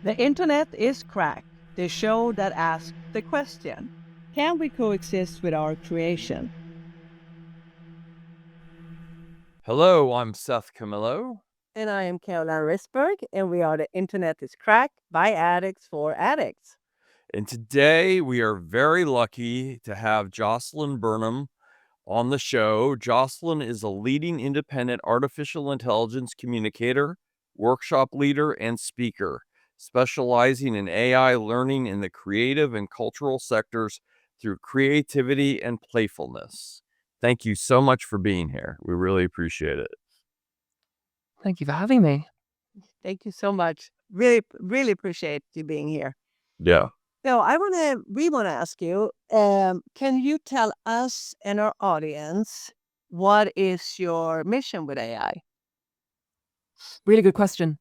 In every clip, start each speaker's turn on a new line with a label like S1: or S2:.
S1: The internet is cracked, the show that asks the question, can we coexist with our creation?
S2: Hello, I'm Seth Camillo.
S1: And I am Caroline Risberg, and we are The Internet is Cracked by Addicts for Addicts.
S2: And today we are very lucky to have Jocelyn Burnham on the show. Jocelyn is a leading independent artificial intelligence communicator, workshop leader, and speaker, specializing in AI learning in the creative and cultural sectors through creativity and playfulness. Thank you so much for being here. We really appreciate it.
S3: Thank you for having me.
S1: Thank you so much. Really appreciate you being here.
S2: Yeah.
S1: So we want to ask you, can you tell us and our audience what is your mission with AI?
S3: Really good question.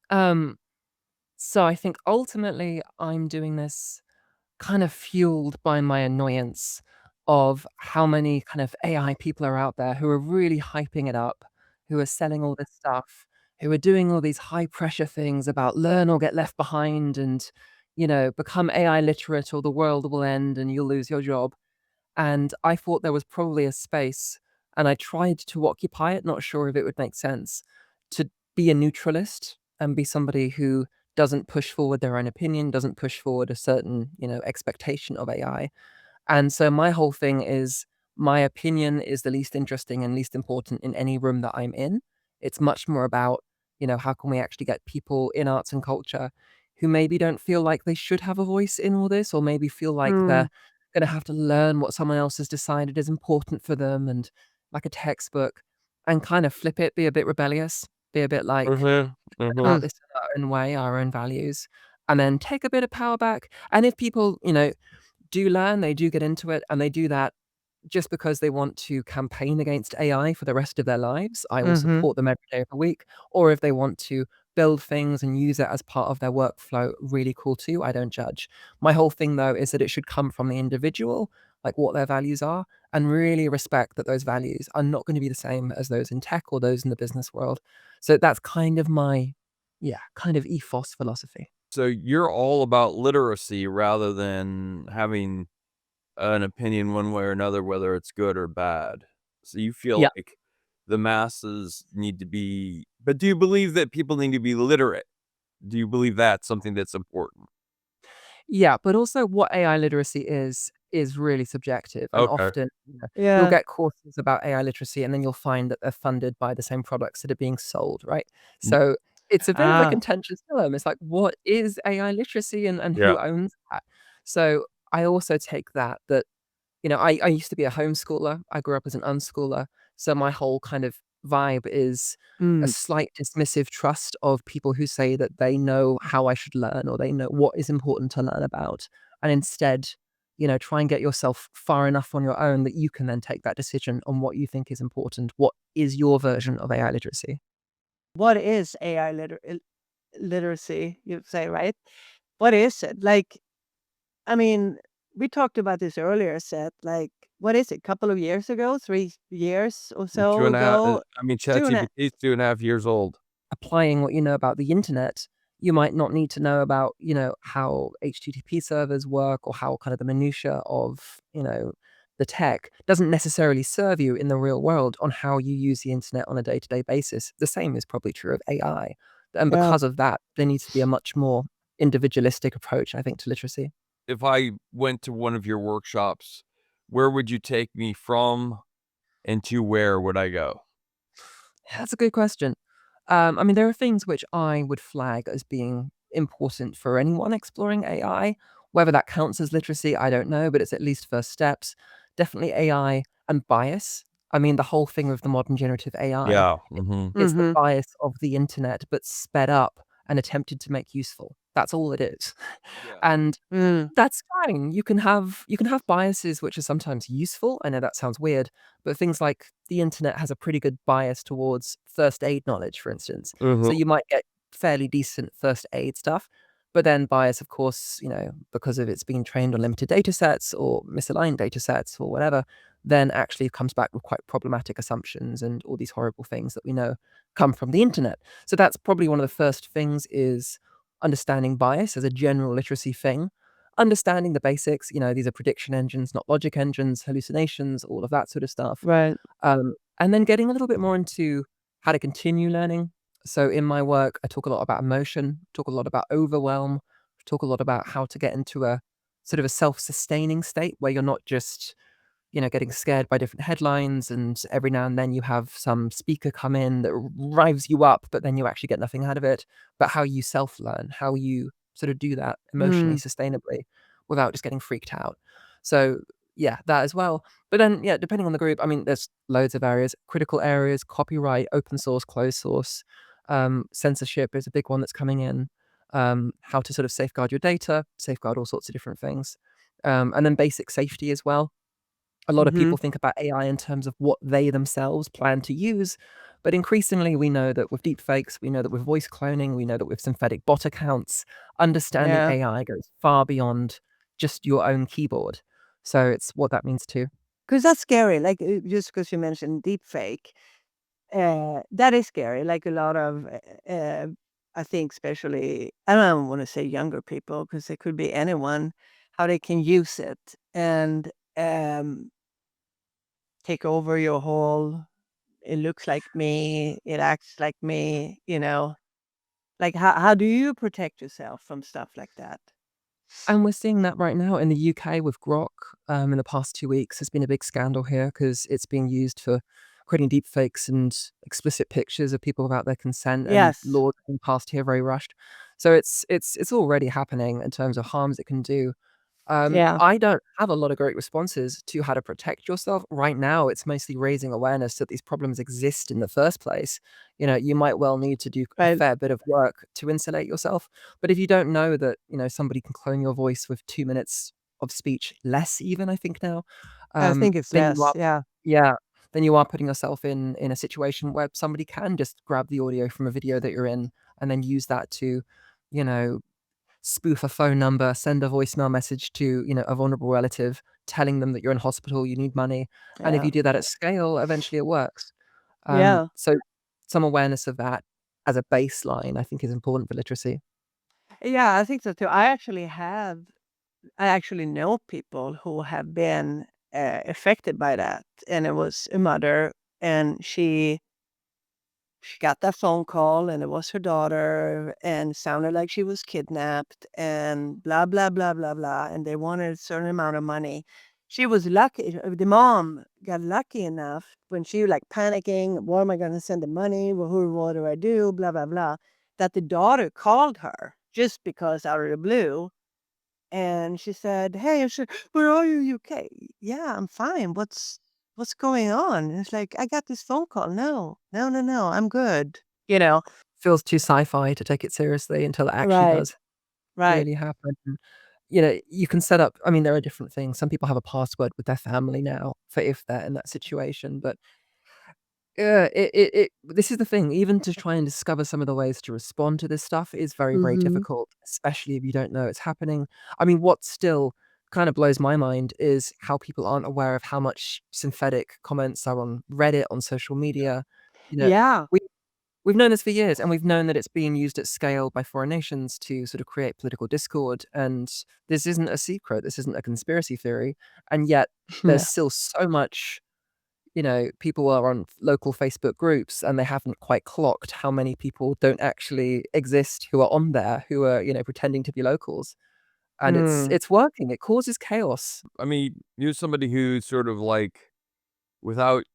S3: So I think ultimately I'm doing this kind of fueled by my annoyance of how many kind of AI people are out there who are really hyping it up, who are selling all this stuff, who are doing all these high pressure things about learn or get left behind and, become AI literate or the world will end and you'll lose your job. And I thought there was probably a space, and I tried to occupy it, not sure if it would make sense, to be a neutralist and be somebody who doesn't push forward their own opinion, doesn't push forward a certain, expectation of AI. And so my whole thing is my opinion is the least interesting and least important in any room that I'm in. It's much more about, how can we actually get people in arts and culture who maybe don't feel like they should have a voice in all this, or maybe feel like they're going to have to learn what someone else has decided is important for them and like a textbook, and kind of flip it, be a bit rebellious, be a bit like about this in our own way, our own values, and then take a bit of power back. And if people, do learn, they do get into it, and they do that just because they want to campaign against AI for the rest of their lives, I will support them every day of the week. Or if they want to build things and use it as part of their workflow, really cool too. I don't judge. My whole thing though is that it should come from the individual, like what their values are, and really respect that those values are not going to be the same as those in tech or those in the business world. So that's kind of my, kind of ethos philosophy.
S2: So you're all about literacy rather than having an opinion one way or another, whether it's good or bad. So you feel
S3: Yeah.
S2: like the masses need to be, but do you believe that people need to be literate? Do you believe that's something that's important?
S3: Yeah, but also what AI literacy is really subjective, and
S2: Okay.
S3: often, you'll
S1: Yeah.
S3: get courses about AI literacy, and then you'll find that they're funded by the same products that are being sold, right?
S2: Mm.
S3: So, it's a bit of a
S1: Ah,
S3: contentious dilemma. It's like, what is AI literacy and
S2: Yeah.
S3: who owns that? So, I also take that I used to be a homeschooler. I grew up as an unschooler. So my whole kind of vibe is a
S1: mm.
S3: slight dismissive trust of people who say that they know how I should learn or they know what is important to learn about. And instead, try and get yourself far enough on your own that you can then take that decision on what you think is important. What is your version of AI literacy?
S1: What is AI literacy, you say, right? What is it? Like, I mean, we talked about this earlier, Seth. Like, what is it? Couple of years ago, 3 years or so
S2: Two and a half.
S1: ago,
S2: I mean,
S1: two and a
S2: ChatGPT is 2.5 years old.
S3: Applying what you know about the internet, you might not need to know about, how HTTP servers work or how kind of the minutia of, the tech doesn't necessarily serve you in the real world on how you use the internet on a day-to-day basis. The same is probably true of AI. And
S1: Yeah.
S3: because of that, there needs to be a much more individualistic approach, I think, to literacy.
S2: If I went to one of your workshops, where would you take me from and to where would I go?
S3: That's a good question. I mean, there are things which I would flag as being important for anyone exploring AI. Whether that counts as literacy, I don't know, but it's at least first steps. Definitely AI and bias. I mean, the whole thing with the modern generative AI
S2: Yeah. Mm-hmm.
S3: is the
S1: Mm-hmm.
S3: bias of the internet, but sped up and attempted to make useful. That's all it is.
S2: Yeah.
S3: And
S1: Mm.
S3: that's fine. You can have biases which are sometimes useful. I know that sounds weird, but things like the internet has a pretty good bias towards first aid knowledge, for instance. So
S2: Mm-hmm.
S3: you might get fairly decent first aid stuff, but then bias, of course, because of it's being trained on limited data sets or misaligned data sets or whatever, then actually comes back with quite problematic assumptions and all these horrible things that we know come from the internet. So that's probably one of the first things is understanding bias as a general literacy thing, understanding the basics, these are prediction engines, not logic engines, hallucinations, all of that sort of stuff.
S1: Right.
S3: And then getting a little bit more into how to continue learning. So in my work, I talk a lot about emotion, talk a lot about overwhelm, talk a lot about how to get into a sort of a self-sustaining state where you're not just getting scared by different headlines, and every now and then you have some speaker come in that rives you up, but then you actually get nothing out of it. But how you self-learn, how you sort of do that emotionally,
S1: Mm.
S3: sustainably, without just getting freaked out. So yeah, that as well. But then, yeah, depending on the group, I mean, there's loads of areas, critical areas, copyright, open source, closed source, censorship is a big one that's coming in. How to sort of safeguard your data, safeguard all sorts of different things. And then basic safety as well. A lot of
S1: Mhm.
S3: people think about AI in terms of what they themselves plan to use, but increasingly we know that with deepfakes, we know that with voice cloning, we know that with synthetic bot accounts, understanding
S1: Yeah.
S3: AI goes far beyond just your own keyboard. So it's what that means too.
S1: 'Cause that's scary, like, just because you mentioned deepfake, that is scary, like, a lot of, I think especially I don't wanna say younger people, because it could be anyone, how they can use it and, take over your whole "It looks like me, it acts like me." Like, how do you protect yourself from stuff like that?
S3: And we're seeing that right now in the UK with Grok. In the past 2 weeks, there's been a big scandal here because it's being used for creating deepfakes and explicit pictures of people without their consent, and
S1: Yes.
S3: laws being passed here very rushed. So it's already happening in terms of harms it can do.
S1: Yeah.
S3: I don't have a lot of great responses to how to protect yourself. Right now, it's mostly raising awareness that these problems exist in the first place. You might well need to do a
S1: Right.
S3: fair bit of work to insulate yourself. But if you don't know that, somebody can clone your voice with 2 minutes of speech, less even, I think now,
S1: I think it's
S3: then you
S1: less,
S3: are
S1: yeah.
S3: yeah, then you are putting yourself in a situation where somebody can just grab the audio from a video that you're in and then use that to, you know, spoof a phone number, send a voicemail message to, a vulnerable relative, telling them that you're in hospital, you need money, and if
S1: Yeah.
S3: you do that at scale, eventually it works.
S1: Yeah.
S3: So some awareness of that as a baseline, I think is important for literacy.
S1: Yeah, I think so too. I actually know people who have been, affected by that, and it was a mother, and she got that phone call, and it was her daughter, and sounded like she was kidnapped, and blah, blah, blah, blah, blah, and they wanted a certain amount of money. She was lucky the mom got lucky enough when she, like, panicking, "Where am I gonna send the money? Well, who what do I do? Blah, blah, blah," that the daughter called her just because out of the blue, and she said, "Hey," she "Where are you? You okay?" "Yeah, I'm fine. What's going on?" And it's like, "I got this phone call." "No. No, no, no, I'm good." You know?
S3: Feels too sci-fi to take it seriously until it actually
S1: Right,
S3: does
S1: right.
S3: really happen. You can set up, I mean, there are different things. Some people have a password with their family now for if they're in that situation, but yeah, this is the thing, even to try and discover some of the ways to respond to this stuff is very, very
S1: Mhm.
S3: difficult, especially if you don't know it's happening. I mean, what still kind of blows my mind is how people aren't aware of how much synthetic comments are on Reddit, on social media. You know,
S1: Yeah.
S3: we we've known this for years, and we've known that it's being used at scale by foreign nations to sort of create political discord, and this isn't a secret, this isn't a conspiracy theory, and yet there's
S1: Yeah.
S3: still so much. People are on local Facebook groups and they haven't quite clocked how many people don't actually exist who are on there, who are, pretending to be locals. And it's
S1: Mm.
S3: it's working. It causes chaos.
S2: I mean, you're somebody who's sort of like without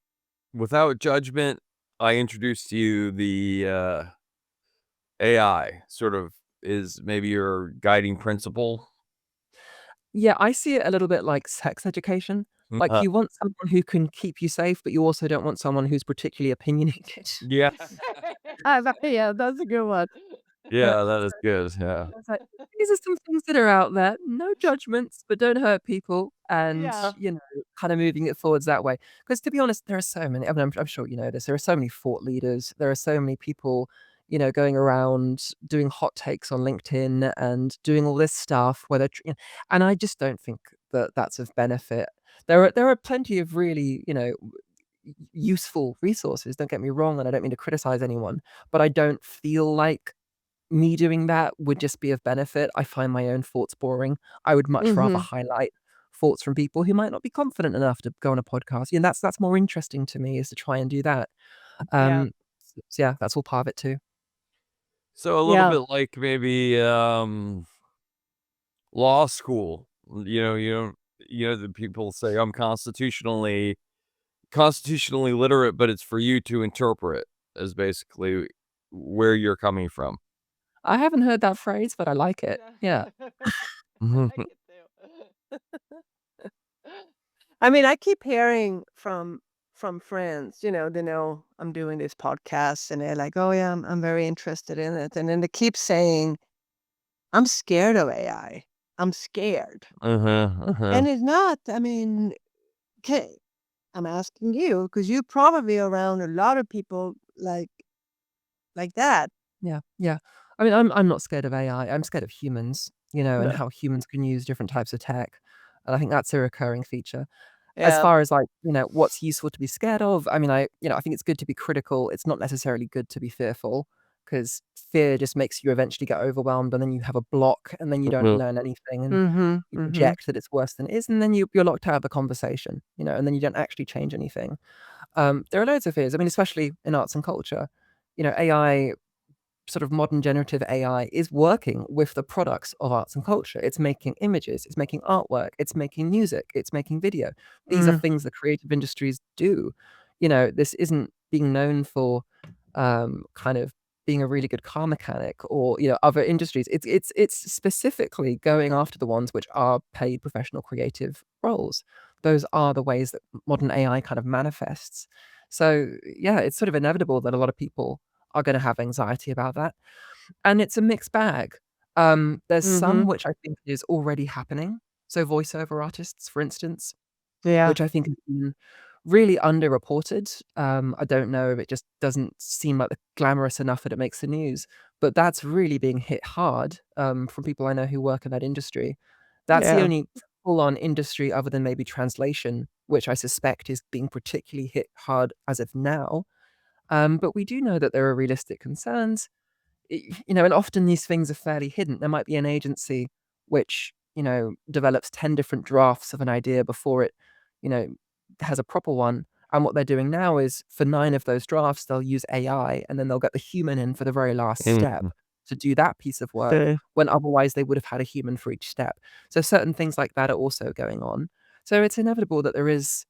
S2: without judgment, I introduced to you the AI sort of is maybe your guiding principle.
S3: Yeah, I see it a little bit like sex education. Like,
S2: Uh,
S3: you want someone who can keep you safe, but you also don't want someone who's particularly opinionated.
S2: yeah.
S1: Yeah, that's a good one.
S3: Uh,
S2: Yeah, that is good. Yeah.
S3: It's like, these are some things that are out there, no judgments, but don't hurt people, and,
S1: Yeah.
S3: kinda moving it forwards that way. Because to be honest, there are so many, I mean, I'm sure you know this, there are so many thought leaders, there are so many people, going around doing hot takes on LinkedIn and doing all this stuff where and I just don't think that that's of benefit. There are plenty of really, useful resources, don't get me wrong, and I don't mean to criticize anyone, but I don't feel like me doing that would just be of benefit. I find my own thoughts boring. I would much rather
S1: Mhm.
S3: highlight thoughts from people who might not be confident enough to go on a podcast. You know, that's more interesting to me is to try and do that.
S1: Yeah.
S3: Yeah, that's all part of it too.
S2: So a little
S1: Yeah.
S2: bit like maybe law school. The people say I'm constitutionally literate, but it's for you to interpret is basically where you're coming from.
S3: I haven't heard that phrase, but I like it. Yeah.
S1: Yeah. I like it too. I mean, I keep hearing from friends, they know I'm doing this podcast and they're like, "Oh yeah, I'm very interested in it." And then they keep saying, "I'm scared of AI. I'm scared."
S2: Uh-huh, uh-huh.
S1: And it's not, I mean, okay, I'm asking you because you probably around a lot of people like that.
S3: Yeah, yeah. I mean, I'm not scared of AI. I'm scared of humans, and
S1: Yeah.
S3: how humans can use different types of tech. And I think that's a recurring feature. As
S1: Yeah.
S3: far as like, what's useful to be scared of, I mean, I think it's good to be critical. It's not necessarily good to be fearful because fear just makes you eventually get overwhelmed and then you have a block and then you don't
S2: Mhm.
S3: learn anything and
S1: Mhm.
S3: you
S1: Mhm.
S3: project that it's worse than it is and then you're locked out of the conversation, and then you don't actually change anything. There are loads of fears. I mean, especially in arts and culture, AI sort of modern generative AI is working with the products of arts and culture. It's making images, it's making artwork, it's making music, it's making video. These are
S1: Mm.
S3: things that creative industries do. This isn't being known for kind of being a really good car mechanic or other industries. It's specifically going after the ones which are paid professional creative roles. Those are the ways that modern AI kind of manifests. So yeah, it's sort of inevitable that a lot of people are gonna have anxiety about that, and it's a mixed bag. There's some
S1: Mhm.
S3: which I think is already happening. So voiceover artists, for instance,
S1: Yeah.
S3: which I think has been really underreported. I don't know, it just doesn't seem like the glamorous enough that it makes the news, but that's really being hit hard, from people I know who work in that industry. That's the
S1: Yeah.
S3: only full-on industry other than maybe translation, which I suspect is being particularly hit hard as of now. But we do know that there are realistic concerns, and often these things are fairly hidden. There might be an agency which, develops 10 different drafts of an idea before it, you know, has a proper one. And what they're doing now is for 9 of those drafts, they'll use AI and then they'll get the human in for the very last step
S2: Mhm.
S3: to do that piece of work
S1: Okay.
S3: when otherwise they would have had a human for each step. So certain things like that are also going on. So it's inevitable that there is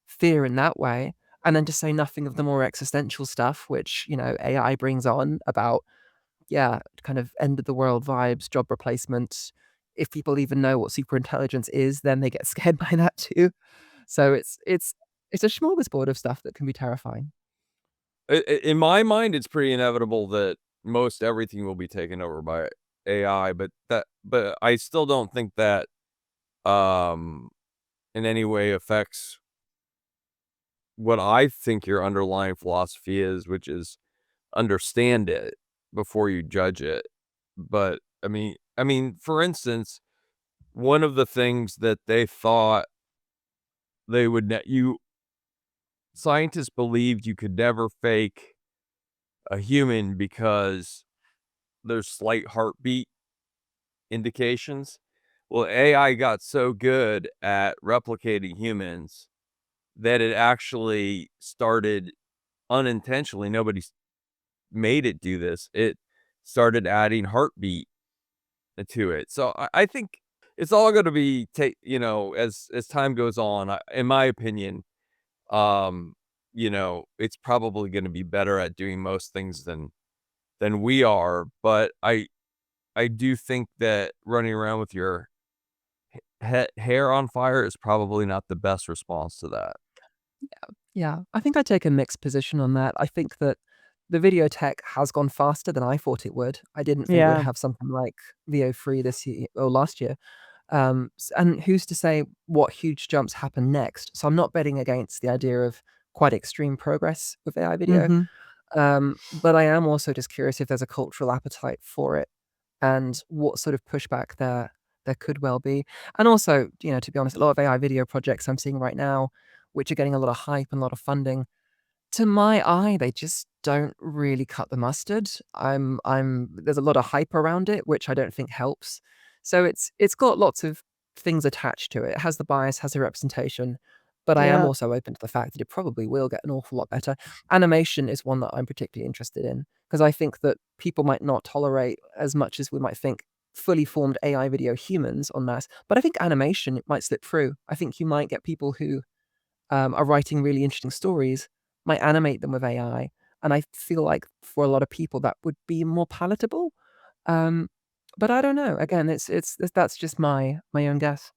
S3: fear in that way. And then to say nothing of the more existential stuff, which, AI brings on about, yeah, kind of end of the world vibes, job replacement. If people even know what super intelligence is, then they get scared by that too. So it's a smorgasbord of stuff that can be terrifying.
S2: In my mind, it's pretty inevitable that most everything will be taken over by AI, but I still don't think that, um, in any way affects what I think your underlying philosophy is, which is understand it before you judge it. But, I mean, for instance, one of the things that they thought they would ne you scientists believed you could never fake a human because there's slight heartbeat indications. Well, AI got so good at replicating humans that it actually started unintentionally, nobody's made it do this, it started adding heartbeat to it. So I think it's all gonna be as time goes on, in my opinion, um, it's probably gonna be better at doing most things than we are, but I do think that running around with your hair on fire is probably not the best response to that.
S3: Yeah, I think I take a mixed position on that. I think that the video tech has gone faster than I thought it would. I didn't think we'd
S1: Yeah.
S3: have something like VO3 this year or last year. And who's to say what huge jumps happen next? So I'm not betting against the idea of quite extreme progress with AI video.
S1: Mhm.
S3: But I am also just curious if there's a cultural appetite for it and what sort of pushback there could well be. And also, to be honest, a lot of AI video projects I'm seeing right now, which are getting a lot of hype and a lot of funding, To my eye, they just don't really cut the mustard. There's a lot of hype around it, which I don't think helps. So it's got lots of things attached to it. It has the bias, has the representation, but I am
S1: Yeah.
S3: also open to the fact that it probably will get an awful lot better. Animation is one that I'm particularly interested in because I think that people might not tolerate as much as we might think fully formed AI video humans en masse, but I think animation might slip through. I think you might get people who are writing really interesting stories, might animate them with AI, and I feel like for a lot of people that would be more palatable. Um, but I don't know. Again, that's just my own guess.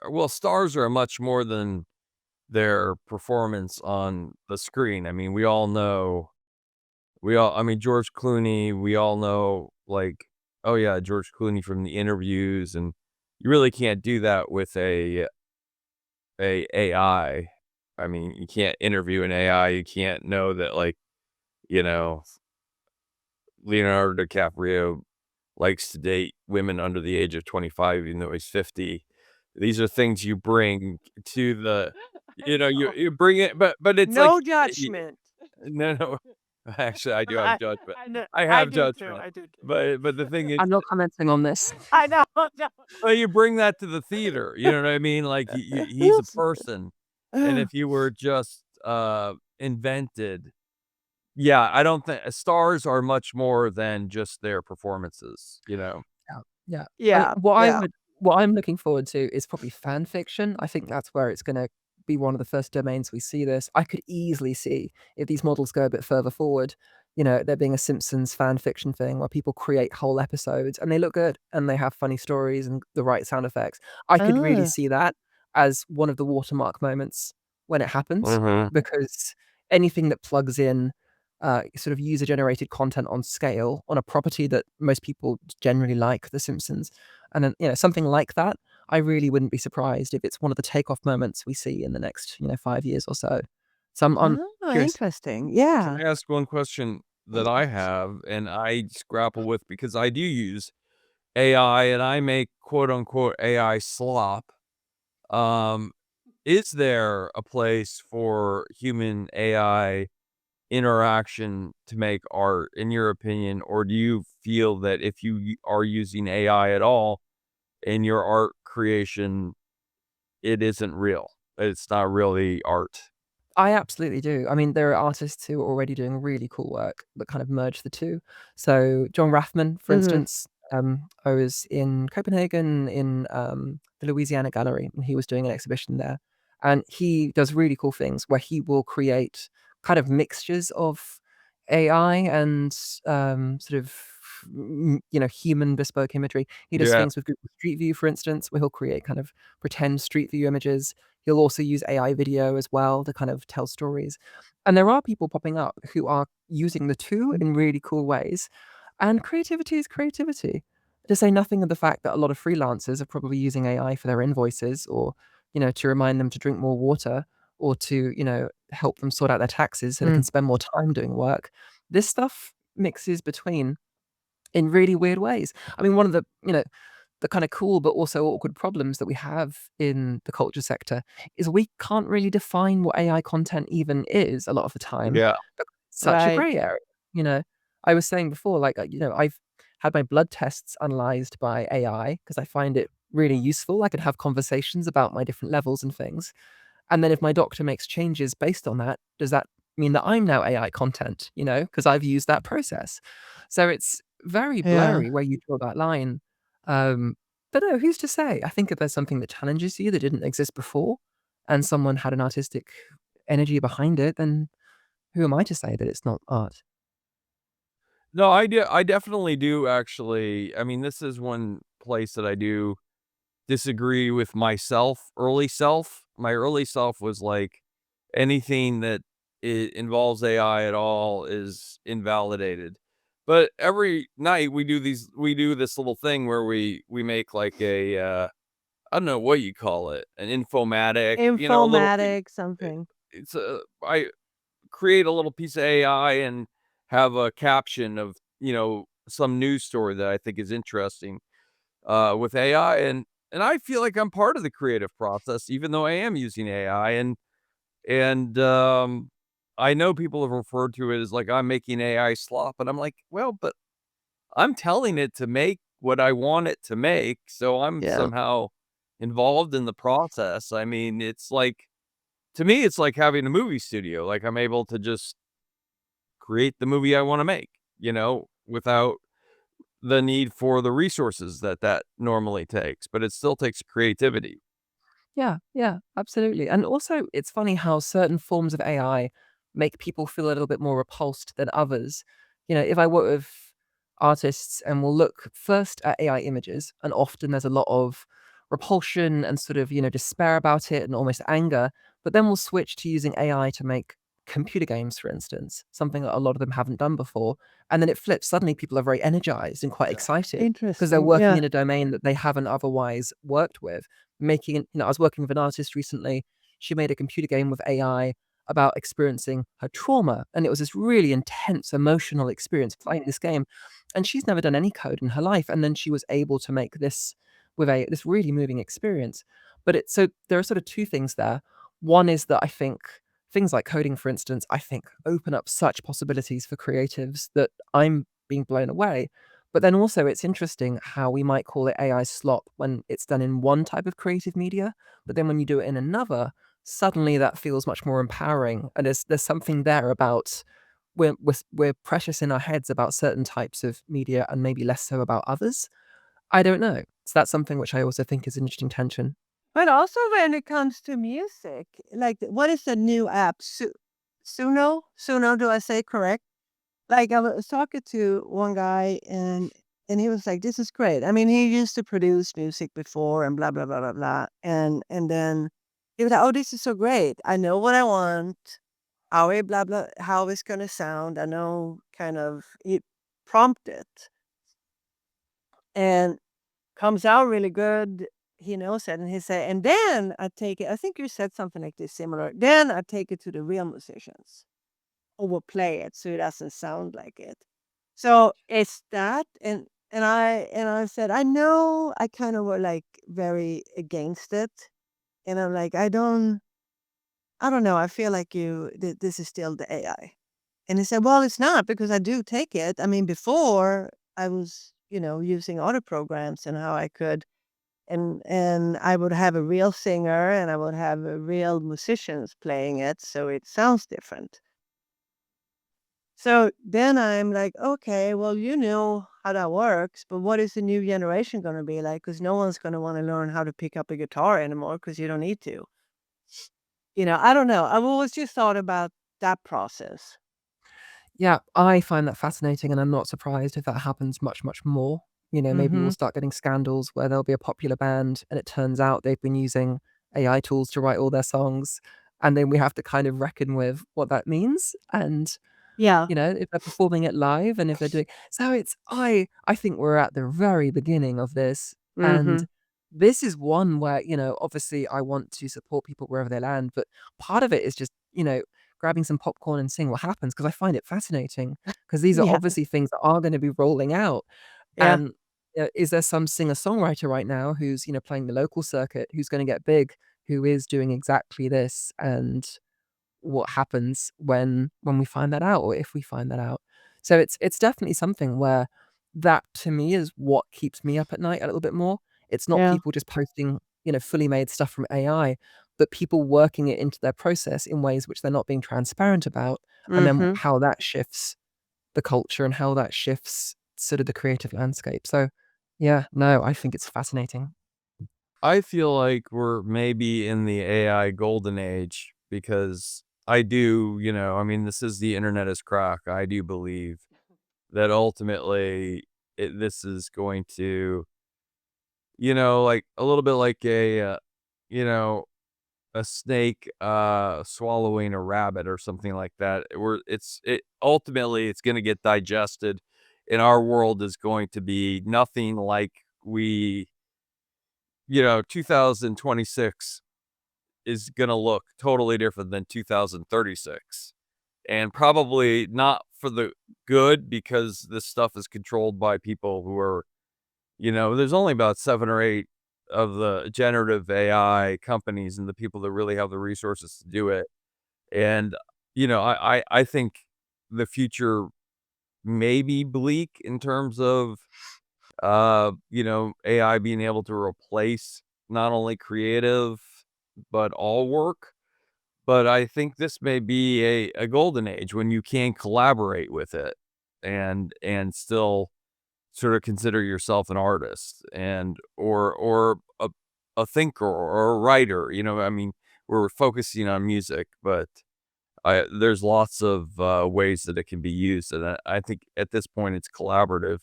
S2: Well, stars are much more than their performance on the screen. I mean, I mean, George Clooney, we all know, like, oh yeah, George Clooney from the interviews, and you really can't do that with a AI. I mean, you can't interview an AI. You can't know that, like, you know, Leonardo DiCaprio likes to date women under the age of 25, even though he's 50. These are things you bring to the,
S1: I know.
S2: you bring it, but it's like,
S1: No judgment.
S2: no, no. Actually, I do have
S1: I
S2: judgment.
S1: I know.
S2: I
S1: I
S2: have
S1: do too.
S2: judgment,
S1: I do too.
S2: but the thing is,
S3: I'm not commenting on this.
S1: I know. No.
S2: well, you bring that to the theater, you know what I mean? Like, he's a person, and if you were just, invented, yeah, I don't think stars are much more than just their performances, you know?
S3: Yeah, yeah. I mean,
S1: Yeah. Yeah.
S3: what I'm looking forward to is probably fan fiction. I think that's where it's gonna be one of the first domains we see this. I could easily see if these models go a bit further forward, there being a Simpsons fan fiction thing where people create whole episodes and they look good and they have funny stories and the right sound effects. I could really
S1: Ah.
S3: see that as one of the watermark moments when it happens,
S2: Mhm.
S3: because anything that plugs in sort of user generated content on scale on a property that most people generally like, The Simpsons, and then something like that, I really wouldn't be surprised if it's one of the takeoff moments we see in the next 5 years or so. So I'm
S1: Oh,
S3: curious.
S1: interesting.
S2: Can
S1: Yeah.
S2: I ask one question that I have, and I just grapple with because I do use AI and I make quote unquote AI slop. Um, is there a place for human AI interaction to make art, in your opinion, or do you feel that if you are using AI at all in your art creation, it isn't real? It's not really art.
S3: I absolutely do. I mean, there are artists who are already doing really cool work that kind of merge the two. So John Rathman, for
S1: Mhm.
S3: instance, I was in Copenhagen in the Louisiana Gallery, and he was doing an exhibition there. And he does really cool things where he will create kind of mixtures of AI and sort of human bespoke imagery. He does
S2: Yeah.
S3: things with Google Street View, for instance, where he'll create kind of pretend Street View images. He'll also use AI video as well to kind of tell stories. And there are people popping up who are using the two in really cool ways. And creativity is creativity. To say nothing of the fact that a lot of freelancers are probably using AI for their invoices or, to remind them to drink more water or to, help them sort out their taxes so they can
S1: Mm.
S3: spend more time doing work. This stuff mixes between in really weird ways. I mean, one of the kind of cool but also awkward problems that we have in the culture sector is we can't really define what AI content even is a lot of the time.
S2: Yeah.
S3: Because it's such a
S1: Right.
S3: gray area, you know? I was saying before, like, I've had my blood tests analyzed by AI because I find it really useful. I can have conversations about my different levels and things. And then if my doctor makes changes based on that, does that mean that I'm now AI content, because I've used that process? So it's very
S1: Yeah.
S3: blurry where you draw that line. Um, but no, who's to say? I think if there's something that challenges you that didn't exist before and someone had an artistic energy behind it, then who am I to say that it's not art?
S2: No, I definitely do actually. I mean, this is one place that I do disagree with myself, early self. My early self was like, anything that involves AI at all is invalidated. But every night we do this little thing where we make like a I don't know what you call it, an informatic, a little
S1: Informatic something.
S2: it's a I create a little piece of AI and have a caption of, some news story that I think is interesting, with AI, and I feel like I'm part of the creative process, even though I am using AI, and And, I know people have referred to it as like, "I'm making AI slop," and I'm like, "Well, but I'm telling it to make what I want it to make, so I'm
S1: Yeah.
S2: somehow involved in the process." I mean, it's like to me, it's like having a movie studio, like, I'm able to just create the movie I wanna make, without the need for the resources that normally takes, but it still takes creativity.
S3: Yeah, yeah, absolutely. And also, it's funny how certain forms of AI make people feel a little bit more repulsed than others. If I work with artists and we'll look first at AI images, and often there's a lot of repulsion and sort of, despair about it and almost anger, but then we'll switch to using AI to make computer games, for instance, something that a lot of them haven't done before. And then it flips. Suddenly people are very energized and quite
S2: Yeah.
S3: excited because they're
S1: Interesting.
S3: working
S1: Yeah.
S3: in a domain that they haven't otherwise worked with. I was working with an artist recently. She made a computer game with AI about experiencing her trauma, and it was this really intense emotional experience playing this game, and she's never done any code in her life, and then she was able to make this with a this really moving experience. But there are sort of 2 things there. One is that I think things like coding, for instance, I think open up such possibilities for creatives that I'm being blown away. But then also it's interesting how we might call it AI slop when it's done in one type of creative media, but then when you do it in another, suddenly that feels much more empowering. And there's something there about we're precious in our heads about certain types of media and maybe less so about others. I don't know. So that's something which I also think is an interesting tension.
S1: But also when it comes to music, like what is the new app? Suno? Suno, do I say correct? Like I was talking to one guy and he was like, "This is great." I mean, he used to produce music before and blah blah blah blah blah. And then he was like, "Oh, this is so great. I know what I want, how it's gonna sound. I know kind of he prompted and comes out really good. He knows it." And he said, "And then I take it." I think you said something like this similar. Then I take it to the real musicians who will play it so it doesn't sound like it. So it's that, and I said, I know I kind of were like very against it, and I'm like, I don't know. I feel like this is still the AI. And he said, well, it's not because I do take it. I mean, before I was, using other programs and how I could, and I would have a real singer and I would have real musicians playing it, so it sounds different. So then I'm like, okay, well, you know how that works, but what is the new generation going to be like? Because no one's going to want to learn how to pick up a guitar anymore because you don't need to. I don't know. I've always just thought about that process.
S3: Yeah, I find that fascinating, and I'm not surprised if that happens much, much more. Maybe we'll
S1: Mm-hmm.
S3: start getting scandals where there'll be a popular band, and it turns out they've been using AI tools to write all their songs, and then we have to kind of reckon with what that means, and
S1: Yeah.
S3: if they're performing it live and if they're doing so it's I think we're at the very beginning of this,
S1: Mm-hmm.
S3: and this is one where, obviously I want to support people wherever they land, but part of it is just, grabbing some popcorn and seeing what happens because I find it fascinating because these are
S1: Yeah.
S3: obviously things that are gonna be rolling out,
S1: Yeah.
S3: and, is there some singer-songwriter right now who's, playing the local circuit, who's gonna get big, who is doing exactly this, and what happens when we find that out or if we find that out. So it's definitely something where that to me is what keeps me up at night a little bit more. It's not
S1: Yeah.
S3: people just posting, fully made stuff from AI, but people working it into their process in ways which they're not being transparent about, and then
S1: Mm-hmm.
S3: how that shifts the culture and how that shifts sort of the creative landscape. So yeah, no, I think it's fascinating.
S2: I feel like we're maybe in the AI golden age because I do, I mean, this is the internet is crack. I do believe that ultimately this is going to, like a little bit like you know, a snake swallowing a rabbit or something like that. Where it ultimately it's going to get digested, and our world is going to be nothing like 2026 is gonna look totally different than 2036, and probably not for the good because this stuff is controlled by people who are, there's only about 7 or 8 of the generative AI companies and the people that really have the resources to do it. And, I think the future may be bleak in terms of, AI being able to replace not only creative, but all work. But I think this may be a golden age when you can collaborate with it and still sort of consider yourself an artist or a thinker or a writer, I mean, we're focusing on music, but there's lots of ways that it can be used, and I think at this point it's collaborative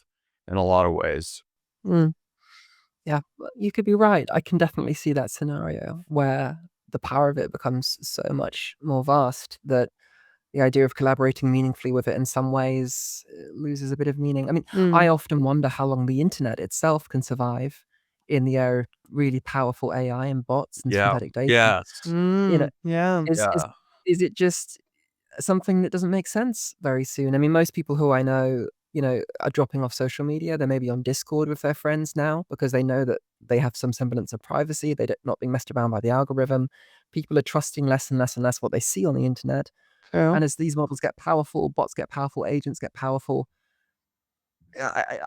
S2: in a lot of ways.
S3: Mm. Yeah, you could be right. I can definitely see that scenario where the power of it becomes so much more vast that the idea of collaborating meaningfully with it in some ways loses a bit of meaning. I mean, I
S1: Mm,
S3: often wonder how long the internet itself can survive in the era of really powerful AI and bots and
S2: Yeah.
S3: synthetic data.
S2: Yes.
S3: You know,
S1: yeah.
S3: is is
S2: Yeah.
S3: is it just something that doesn't make sense very soon? I mean, most people who I know, are dropping off social media. They're maybe on Discord with their friends now because they know that they have some semblance of privacy. They're not being messed around by the algorithm. People are trusting less and less and less what they see on the internet.
S1: True.
S3: And as these models get powerful, bots get powerful, agents get powerful,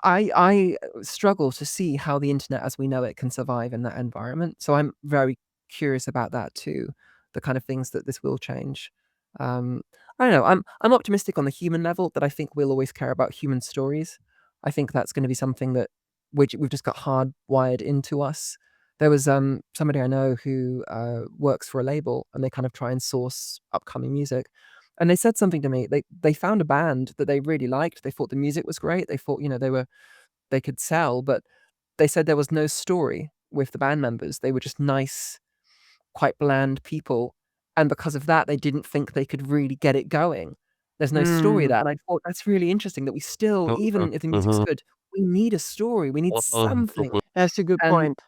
S3: I struggle to see how the internet as we know it can survive in that environment. So I'm very curious about that too, the kind of things that this will change. Um, I don't know. I'm optimistic on the human level that I think we'll always care about human stories. I think that's going to be something that we've just got hardwired into us. There was somebody I know who works for a label, and they kind of try and source upcoming music. And they said something to me. They found a band that they really liked. They thought the music was great. They thought, they could sell, but they said there was no story with the band members. They were just nice, quite bland people. And because of that, they didn't think they could really get it going. There's no story
S1: Mm,
S3: there. And I thought that's really interesting that we still,
S2: Uh-huh.
S3: even if the music's
S2: Uh-huh.
S3: good, we need a story. We need something.
S2: Uh-huh.
S1: that's a good
S3: And
S1: point.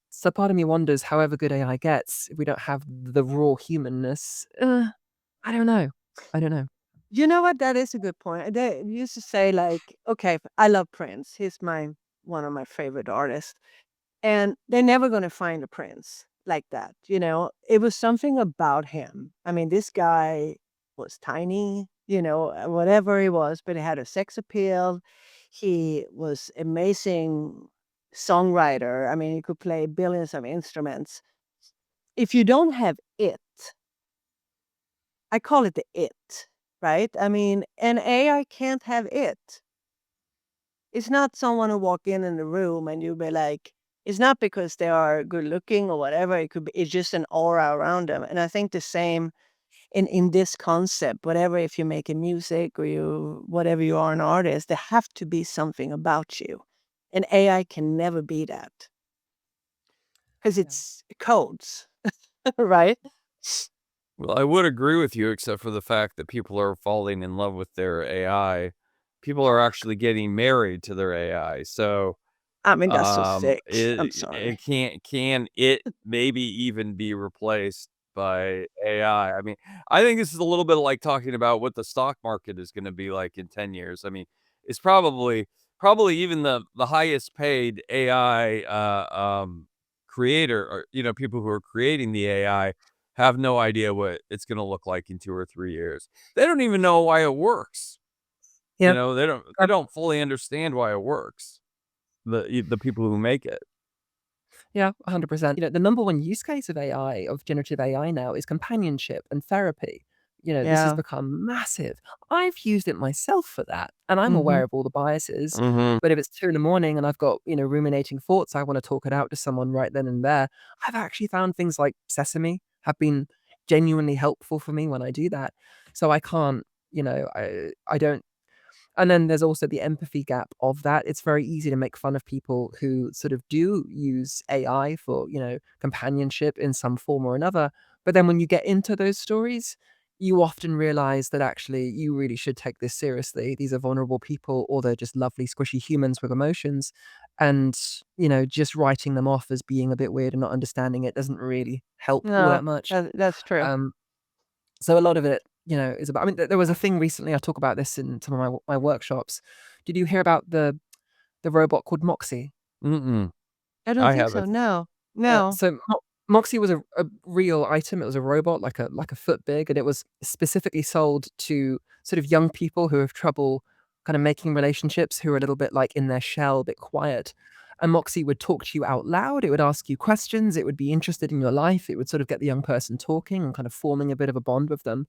S3: so part of me wonders, however good AI gets, if we don't have the raw humanness, I don't know. I don't know.
S1: You know what? That is a good point. They used to say like, okay, I love Prince. He's one of my favorite artists. And they're never gonna find a Prince like that, you know? It was something about him. I mean, this guy was tiny, whatever he was, but he had a sex appeal. He was amazing songwriter. I mean, he could play billions of instruments. If you don't have it, I call it the it, right? I mean, an AI can't have it. It's not someone who walk in the room and you'll be like, it's not because they are good looking or whatever. It's just an aura around them. And I think the same in this concept, whatever, if you're making music or whatever you are an artist, there have to be something about you. And AI can never be that because
S3: Yeah.
S1: it's codes, right?
S2: Well, I would agree with you, except for the fact that people are falling in love with their AI. People are actually getting married to their AI. So,
S1: I mean, that's so sick. I'm
S2: it
S1: sorry.
S2: can it maybe even be replaced by AI? I mean, I think this is a little bit like talking about what the stock market is gonna be like in 10 years. I mean, it's probably even the highest paid AI, creator or, people who are creating the AI have no idea what it's gonna look like in 2 or 3 years. They don't even know why it works.
S3: Yeah.
S2: They don't fully understand why it works. The people who make it.
S3: Yeah, 100%. The number one use case of AI, of generative AI now is companionship and therapy. This has
S1: Yeah.
S3: become massive. I've used it myself for that, and I'm
S1: Hmm.
S3: aware of all the biases.
S2: Mhm.
S3: But if it's 2 in the morning and I've got, ruminating thoughts, I want to talk it out to someone right then and there. I've actually found things like Sesame have been genuinely helpful for me when I do that. So I can't, I don't. And then there's also the empathy gap of that. It's very easy to make fun of people who sort of do use AI for, companionship in some form or another. But then when you get into those stories, you often realize that actually you really should take this seriously. These are vulnerable people, or they're just lovely, squishy humans with emotions. And, just writing them off as being a bit weird and not understanding it doesn't really help all
S1: No,
S3: that much.
S1: that's true.
S3: Um, so a lot of it, is about. I mean, there was a thing recently. I talk about this in some of my workshops. Did you hear about the robot called Moxie?
S2: Mm-mm.
S1: I don't
S2: I
S1: think so.
S2: haven't.
S1: No,
S3: Yeah.
S1: no.
S3: So Moxie was a real item. It was a robot, like a foot big, and it was specifically sold to sort of young people who have trouble kind of making relationships, who are a little bit like in their shell, a bit quiet. And Moxie would talk to you out loud. It would ask you questions. It would be interested in your life. It would sort of get the young person talking and kind of forming a bit of a bond with them.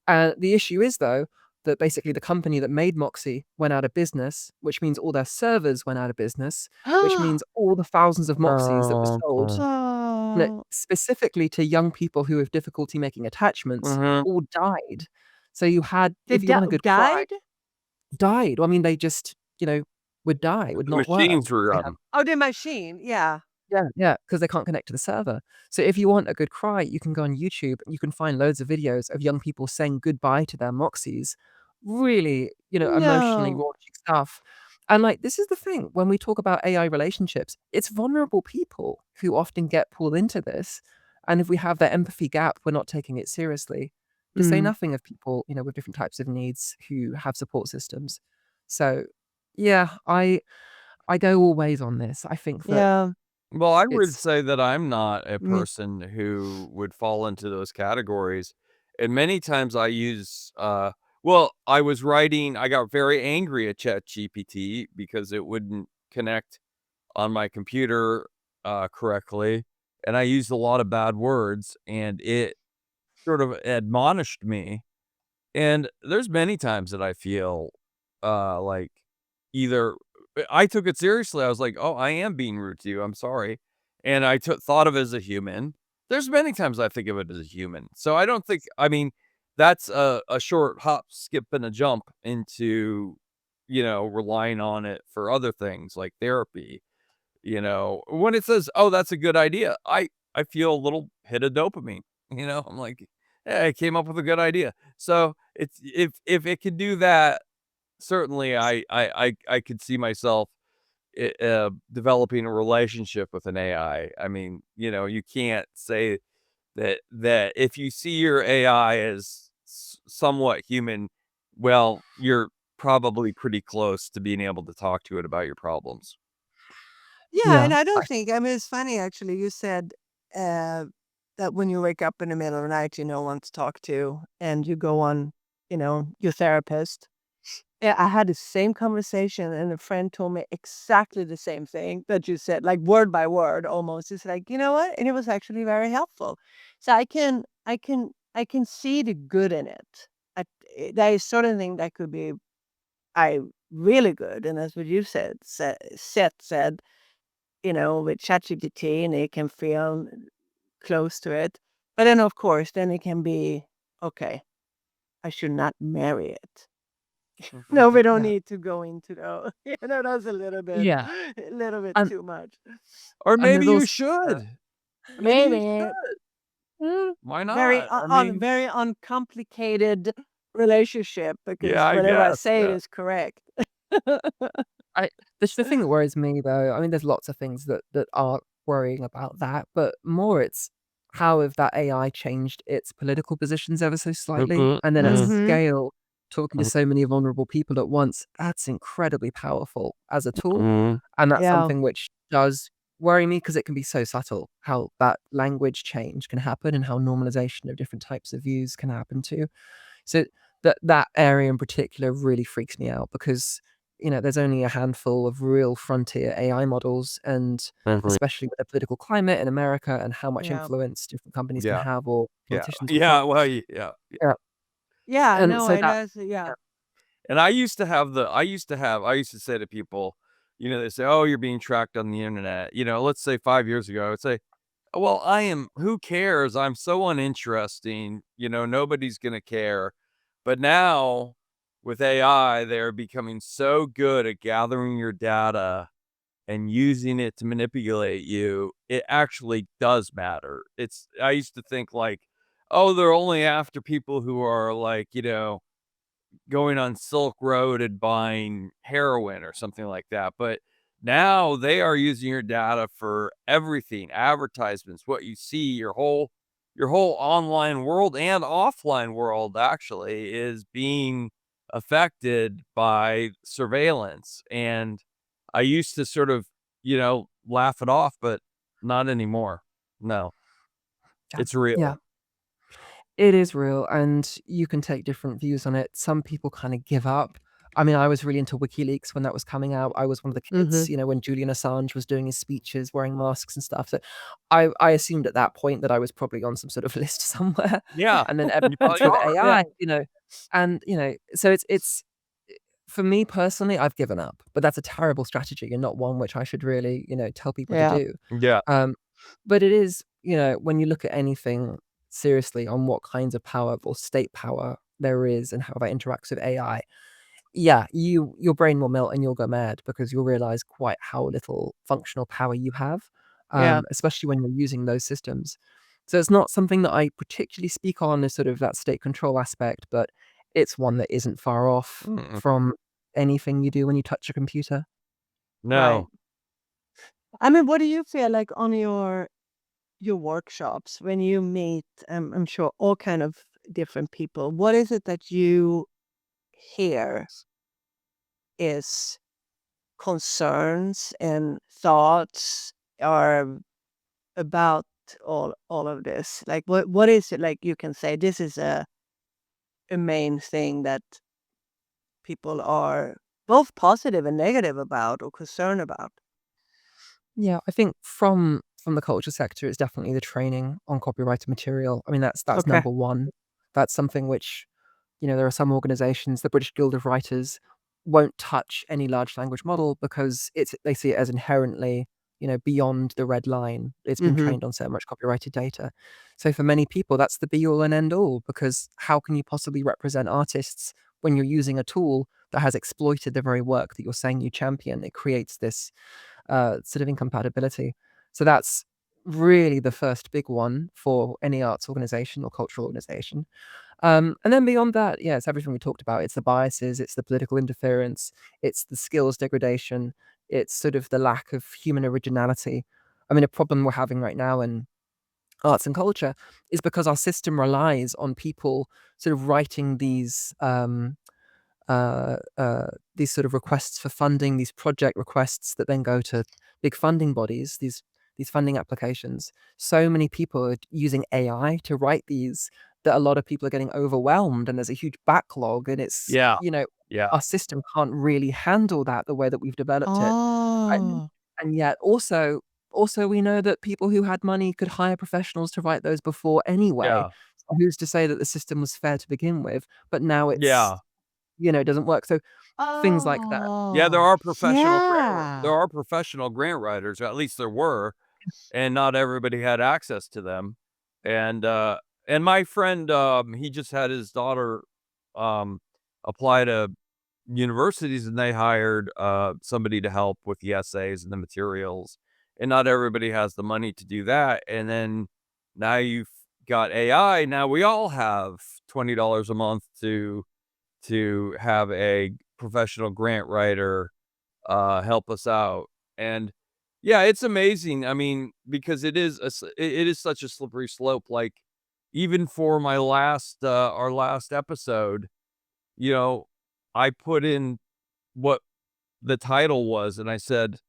S3: The issue is, though, that basically the company that made Moxie went out of business, which means all their servers went out of business, which means all the thousands of Moxies that were sold
S1: Oh,
S3: specifically to young people who have difficulty making attachments
S2: Mhm.
S3: all died. So you had,
S1: they
S3: if you want a good cry,
S1: died?
S3: died. Well, I mean, they just, would die, would
S2: The
S3: not work.
S2: machines were
S3: They
S2: done.
S1: Oh, the machine. Yeah.
S3: yeah, because they can't connect to the server. So if you want a good cry, you can go on YouTube and you can find loads of videos of young people saying goodbye to their Moxies. Really, emotionally
S1: No.
S3: raunchy stuff. And like this is the thing, when we talk about AI relationships, it's vulnerable people who often get pulled into this. And if we have that empathy gap, we're not taking it seriously. To say
S1: Mm.
S3: nothing of people, with different types of needs who have support systems. So yeah, I go all ways on this. I think that
S1: Yeah.
S2: Well, I would
S3: it's
S2: say that I'm not a
S1: Me
S2: person who would fall into those categories. And many times I use, well, I got very angry at ChatGPT because it wouldn't connect on my computer correctly. And I used a lot of bad words and it sort of admonished me. And there's many times that I feel like either I took it seriously. I was like, "Oh, I am being rude to you. I'm sorry." And I thought of it as a human. There's many times I think of it as a human. So I don't think I mean, that's a short hop, skip, and a jump into, relying on it for other things like therapy. When it says, "Oh, that's a good idea," I feel a little hit of dopamine. I'm like, "Hey, I came up with a good idea." So it's if it can do that, certainly I could see myself developing a relationship with an AI. I mean, you can't say that if you see your AI as somewhat human, well, you're probably pretty close to being able to talk to it about your problems.
S1: Yeah,
S3: yeah.
S1: and I don't think I mean, it's funny actually, you said, uh, that when you wake up in the middle of the night, you know one to talk to, and you go on, your therapist. Yeah, I had the same conversation, and a friend told me exactly the same thing that you said, like word by word almost. It's like, you know what? And it was actually very helpful. So I can see the good in it. There is certain thing that could be I really good, and that's what you Seth said, with ChatGPT, and it can feel close to it. But then, of course, then it can be okay. I should not marry it. No, we don't
S3: Yeah.
S1: need to go into the that's
S3: Yeah.
S1: a little bit
S3: And
S1: too much.
S2: Or
S3: and
S2: maybe
S3: there's
S2: you
S3: also uh,
S2: should. Maybe you
S1: Maybe.
S2: should.
S1: Mm,
S2: Why
S1: very
S2: not? I mean,
S1: very uncomplicated relationship
S2: yeah,
S1: because
S2: I
S1: whatever I
S2: guess.
S1: say it
S2: Yeah.
S1: is correct.
S3: I the thing that worries me though, I mean, there's lots of things that are worrying about that, but more it's how have that AI changed its political positions ever so slightly,
S2: Mhm,
S3: and then at
S2: mhm,
S1: Mhm.
S3: scale, talking to
S2: mhm,
S3: so many vulnerable people at once, that's incredibly powerful as a tool,
S2: mhm.
S3: and that's
S1: Yeah.
S3: something which does worry me because it can be so subtle how that language change can happen and how normalization of different types of views can happen too. So that area in particular really freaks me out because, there's only a handful of real frontier AI models, and
S2: Definitely.
S3: especially with the political climate in America and how much
S1: Yeah.
S3: influence different companies can
S2: Yeah,
S3: have or
S2: yeah,
S3: politicians will find.
S2: yeah, well, yeah, yeah.
S3: Yeah.
S1: Yeah,
S3: And
S1: no,
S3: so
S1: and
S3: that
S1: that's yeah.
S3: yeah.
S2: And I used to say to people, they say, "Oh, you're being tracked on the internet." Let's say 5 years ago, I would say, "Well, who cares? I'm so uninteresting, nobody's gonna care." But now, with AI, they're becoming so good at gathering your data and using it to manipulate you, it actually does matter. I used to think like, "Oh, they're only after people who are like, going on Silk Road and buying heroin or something like that." But now they are using your data for everything, advertisements, what you see, your whole online world and offline world actually is being affected by surveillance. And I used to sort of, laugh it off, but not anymore. No.
S3: Yeah.
S2: It's real.
S3: Yeah. It is real, and you can take different views on it. Some people kind of give up. I mean, I was really into WikiLeaks when that was coming out. I was one of the kids,
S1: Mhm.
S3: when Julian Assange was doing his speeches, wearing masks and stuff. So I assumed at that point that I was probably on some sort of list somewhere.
S2: Yeah,
S3: And then
S2: you
S3: evidence
S2: probably
S3: with
S2: are.
S1: Yeah.
S3: AI, and so it's for me personally, I've given up. But that's a terrible strategy and not one which I should really, tell people to
S1: Yeah.
S3: do.
S2: Yeah.
S3: Um, but it is, when you look at anything seriously on what kinds of power or state power there is and how that interacts with AI, yeah, your brain will melt and you'll go mad because you'll realize quite how little functional power you have,
S1: Yeah.
S3: especially when you're using those systems. So it's not something that I particularly speak on as sort of that state control aspect, but it's one that isn't far off
S2: Mm-mm.
S3: from anything you do when you touch a computer.
S1: Right.
S2: No.
S1: I mean, what do you feel like on your workshops when you meet, I'm sure all kind of different people? What is it that you hear is concerns and thoughts are about all of this? Like, what is it like you can say this is a main thing that people are both positive and negative about or concerned about?
S3: Yeah, I think from the culture sector, it's definitely the training on copyrighted material. I mean, that's
S1: Okay.
S3: number one. That's something which, there are some organizations, the British Guild of Writers, won't touch any large language model because they see it as inherently, beyond the red line. It's been
S1: Mhm.
S3: trained on so much copyrighted data. So for many people, that's the be all and end all because how can you possibly represent artists when you're using a tool that has exploited the very work that you're saying you champion? It creates this sort of incompatibility. So that's really the first big one for any arts organization or cultural organization. And then beyond that, yeah, it's everything we talked about. It's the biases, it's the political interference, it's the skills degradation, it's sort of the lack of human originality. I mean, a problem we're having right now in arts and culture is because our system relies on people sort of writing uh, uh, these sort of requests for funding, these project requests that then go to big funding bodies, these funding applications. So many people are using AI to write these that a lot of people are getting overwhelmed, and there's a huge backlog, and
S2: Yeah. Yeah.
S3: our system can't really handle that the way that we've developed it. And
S1: Oh.
S3: and yet also we know that people who had money could hire professionals to write those before anyway.
S2: Yeah.
S3: So who's to say that the system was fair to begin with, but now
S2: Yeah.
S3: it doesn't work. So things like that.
S2: Yeah,
S1: Oh.
S2: there
S1: Yeah.
S2: are professional grant writers, or at least there were, and not everybody had access to them. And, and my friend, he just had his daughter, um, apply to universities, and they hired, somebody to help with the essays and the materials, and not everybody has the money to do that. And then now you've got AI, now we all have $20 a month to have a professional grant writer, help us out. And yeah, it's amazing. I mean, because it is such a slippery slope. Like even for my last, our last episode, you know, I put in what the title was, and I said,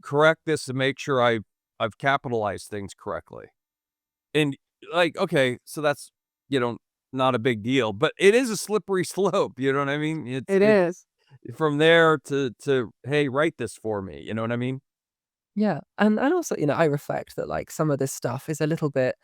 S2: correct this and make sure I've capitalized things correctly. And like, okay, so that's, you know, not a big deal, but it is a slippery slope. You know what I mean?
S1: It
S2: It's
S1: is.
S2: from there to, "Hey, write this for me." You know what I mean?
S3: Yeah, and also, I reflect that, like, some of this stuff is a little bit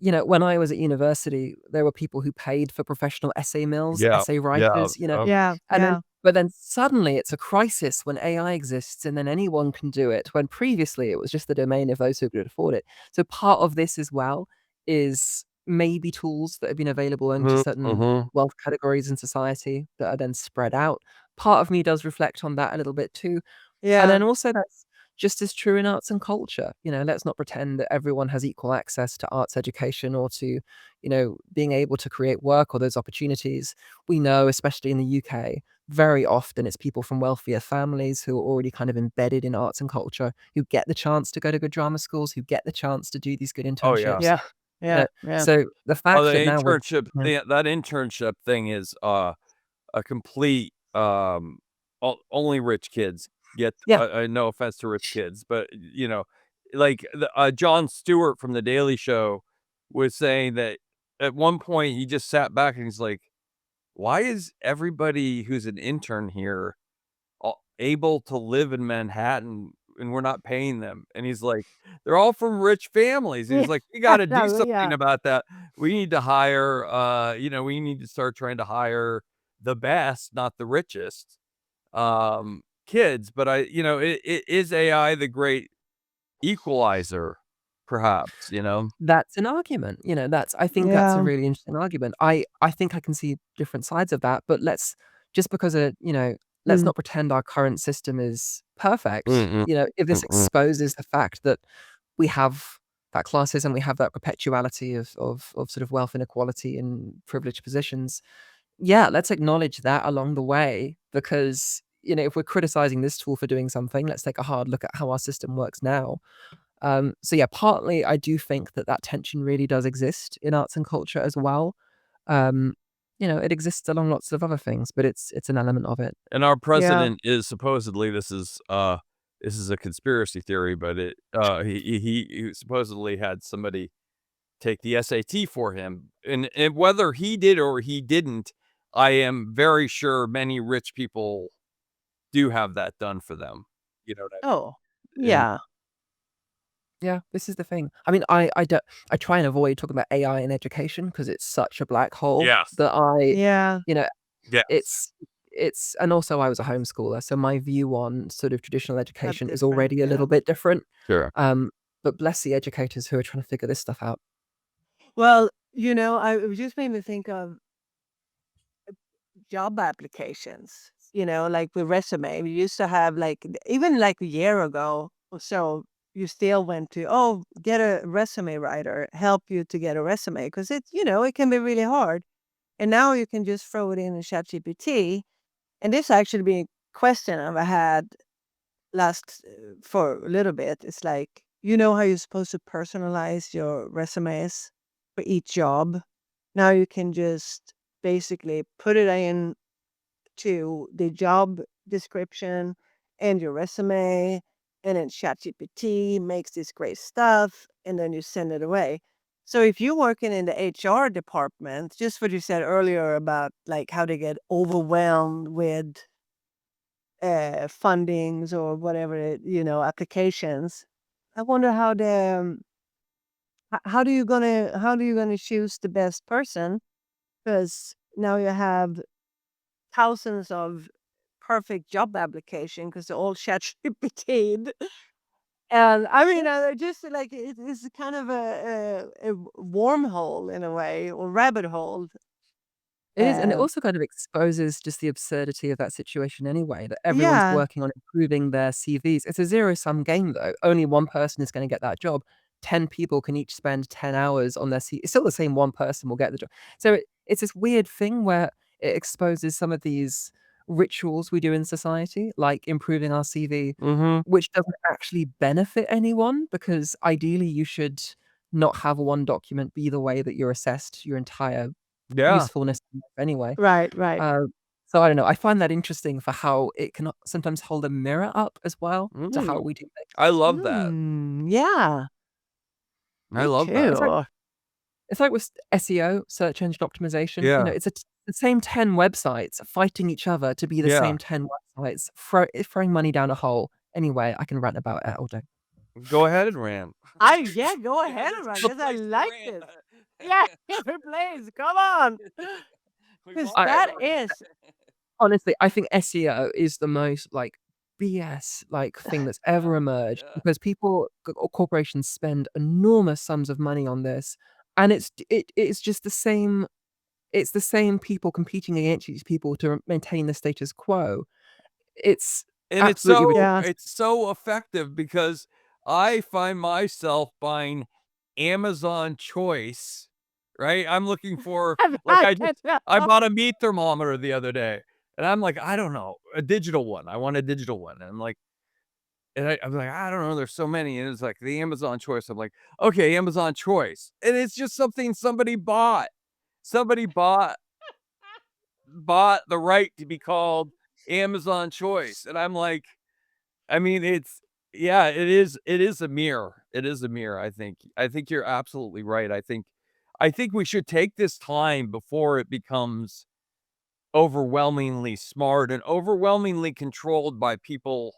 S3: when I was at university, there were people who paid for professional essay mills,
S2: Yeah,
S3: essay
S2: yeah,
S3: writers,
S1: Yeah.
S3: and then
S1: Yeah.
S3: but then suddenly it's a crisis when AI exists and then anyone can do it, when previously it was just the domain of those who could afford it. So part of this as well is maybe tools that have been available into
S2: mhm,
S3: certain
S2: mhm.
S3: wealth categories in society that are then spread out. Part of me does reflect on that a little bit too. And
S1: Yeah.
S3: then also that's just as true in arts and culture. Let's not pretend that everyone has equal access to arts education or to, being able to create work or those opportunities. We know, especially in the UK, very often it's people from wealthier families who are already kind of embedded in arts and culture, who get the chance to go to good drama schools, who get the chance to do these good
S2: Oh, yeah.
S3: internships.
S1: Yeah. Yeah. Yeah.
S3: So the
S2: Oh, the
S3: fact that now we're
S2: internship
S3: yeah,
S2: thing, that internship thing is, a complete, only rich kids get,
S1: Yeah.
S2: no offense to rich kids, but, you know, like Jon Stewart from The Daily Show was saying that at one point he just sat back and he's like, "Why is everybody who's an intern here able to live in Manhattan and we're not paying them?" And he's like, "They're all from rich families." And
S1: Yeah.
S2: he's like, "We got to do
S1: Yeah.
S2: something about that. We need to hire, we need to start trying to hire the best, not the richest, kids." But is AI the great equalizer, perhaps, you know?
S3: That's an argument, I think that's a
S1: Yeah.
S3: really interesting argument. I think I can see different sides of that, but let's just because let's
S1: Mm.
S3: not pretend our current system is perfect.
S2: Mm-mm,
S3: If this
S2: mm-mm.
S3: exposes the fact that we have that classism, we have that perpetuality of sort of wealth inequality in privileged positions, yeah, let's acknowledge that along the way because, if we're criticizing this tool for doing something, let's take a hard look at how our system works now. So yeah, partly I do think that that tension really does exist in arts and culture as well. Um, it exists along lots of other things, but it's an element of it.
S2: And our
S1: Yeah.
S2: president is supposedly this is a conspiracy theory, but he supposedly had somebody take the SAT for him. And whether he did or he didn't, I am very sure many rich people do have that done for them. You know what
S1: Oh,
S2: I mean? And
S1: yeah.
S3: Yeah, this is the thing. I mean, I try and avoid talking about AI in education because it's such a black hole
S2: yes.
S3: that I,
S1: Yeah.
S3: you know,
S2: Yes.
S3: it's and also I was a homeschooler, so my view on sort of traditional
S1: That's
S3: education is
S1: different.
S3: already a
S1: Yeah.
S3: little bit different.
S2: Sure.
S3: But bless the educators who are trying to figure this stuff out.
S1: Well, it just made me think of job applications, like with resume. We used to have like even like a year ago or so, you still went to, oh, get a resume writer, help you to get a resume because it can be really hard. And now you can just throw it in ChatGPT. And this actually be a question I've had last for a little bit. It's like, how you're supposed to personalize your resumes for each job. Now you can just basically put it in to the job description and your resume, and then ChatGPT makes this great stuff, and then you send it away. So if you're working in the HR department, just what you said earlier about like how they get overwhelmed with fundings or whatever applications. I wonder how do you gonna choose the best person because now you have thousands of perfect job application because they're all ChatGPT. And I mean, just like it's kind of a wormhole in a way or rabbit hole.
S3: It is, and it
S1: Uh,
S3: also kind of exposes just the absurdity of that situation anyway, that everyone's
S1: yeah,
S3: working on improving their CVs. It's a zero-sum game, though. Only one person is gonna get that job. 10 people can each spend 10 hours on their C it's still the same one person will get the job. So it's this weird thing where it exposes some of these rituals we do in society, like improving our CV,
S2: Mhm.
S3: which doesn't actually benefit anyone because ideally you should not have one document be the way that you're assessed your entire
S2: Yeah.
S3: usefulness in life anyway.
S1: right, right.
S3: Uh, so I don't know, I find that interesting for how it can sometimes hold a mirror up as well to how
S2: Mm.
S3: we do
S2: I
S3: things.
S2: love that.
S1: Yeah,
S2: I
S1: me
S2: love that.
S1: too.
S3: It's like with SEO, search engine optimization,
S2: Yeah.
S3: it's the same 10 websites fighting each other to be the
S2: Yeah.
S3: same 10 websites, throwing money down a hole. Anyway, I can rant about it all day.
S2: Go ahead and rant.
S1: Yeah, go
S2: Because
S1: ahead
S2: it's
S1: and run
S2: the
S1: because I
S2: place to
S1: like
S2: rant.
S1: this. Yeah, please, come on.
S2: We
S1: Because
S2: want
S3: I
S1: that
S2: to
S1: is
S3: honestly, I think SEO is the most, BS, thing that's ever emerged
S2: Yeah.
S3: because people or corporations spend enormous sums of money on this, and it's just the same people competing against these people to maintain the status quo. It's
S2: And
S3: absolutely ridiculous.
S1: yeah.
S2: it's so effective because I find myself buying Amazon Choice, right? I'm looking for like,
S1: I can
S2: I
S1: tell.
S2: bought a meat thermometer the other day, and I'm like, "I don't know, a digital one. I want a digital one." And I'm like, "I don't know, there's so many," and it's like the Amazon Choice. I'm like, "Okay, Amazon Choice." And it's just something somebody bought. Somebody bought the right to be called Amazon Choice, and I'm like, I mean, Yeah, it is a mirror. It is a mirror, I think. I think you're absolutely right. I think we should take this time before it becomes overwhelmingly smart and overwhelmingly controlled by people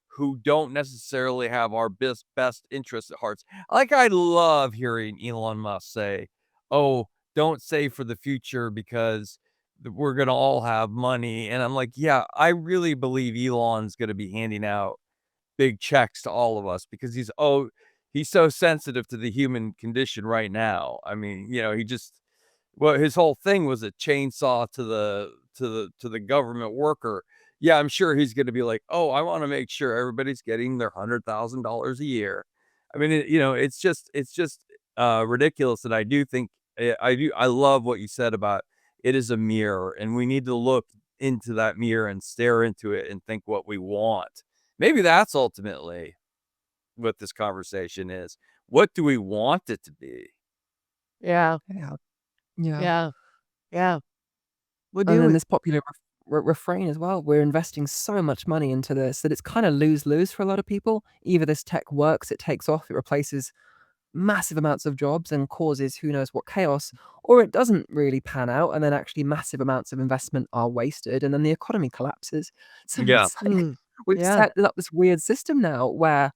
S2: who don't necessarily have our best interests at hearts. Like, I love hearing Elon Musk say, "Oh, don't save for the future because we're gonna all have money." And I'm like, "Yeah, I really believe Elon's gonna be handing out big checks to all of us because he's so sensitive to the human condition right now." I mean, he just well, his whole thing was a chainsaw to the government worker. Yeah, I'm sure he's gonna be like, "Oh, I wanna make sure everybody's getting their $100,000 a year." I mean, it's just ridiculous, and I do think I love what you said about it is a mirror, and we need to look into that mirror and stare into it and think what we want. Maybe that's ultimately what this conversation is. What do we want it to be?
S1: Yeah,
S3: Yeah. Yeah.
S1: yeah, yeah. What
S3: And
S1: do
S3: then
S1: we
S3: this popular refrain as well, we're investing so much money into this that it's kinda lose-lose for a lot of people. Either this tech works, it takes off, it replaces massive amounts of jobs and causes who knows what chaos, or it doesn't really pan out, and then actually massive amounts of investment are wasted, and then the economy collapses. So
S2: Yeah.
S3: it's like
S1: Mm,
S3: we've
S1: yeah,
S3: set up this weird system now where,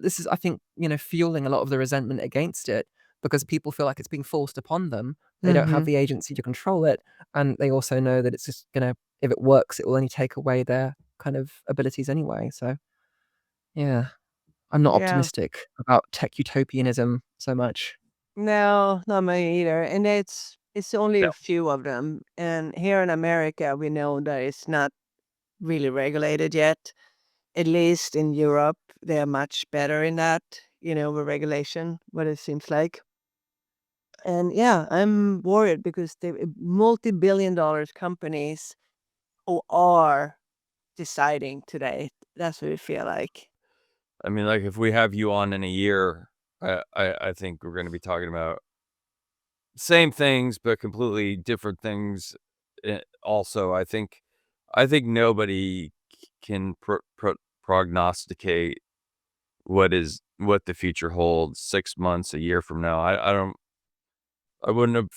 S3: this is, I think, fueling a lot of the resentment against it because people feel like it's being forced upon them. They don't have
S1: mhm,
S3: the agency to control it, and they also know that it's just gonna if it works, it will only take away their kind of abilities anyway, so yeah. I'm not
S1: yeah.
S3: optimistic about tech utopianism so much.
S1: No, not me either, and it's only
S2: Yeah.
S1: a few of them, and here in America, we know that it's not really regulated yet. At least in Europe, they're much better in that, with regulation, what it seems like. And yeah, I'm worried because the multi-billion dollars companies who are deciding today. That's what we feel like.
S2: I mean, like, if we have you on in a year, I think we're gonna be talking about same things, but completely different things, also. I think nobody can prognosticate what the future holds 6 months, a year from now. I wouldn't have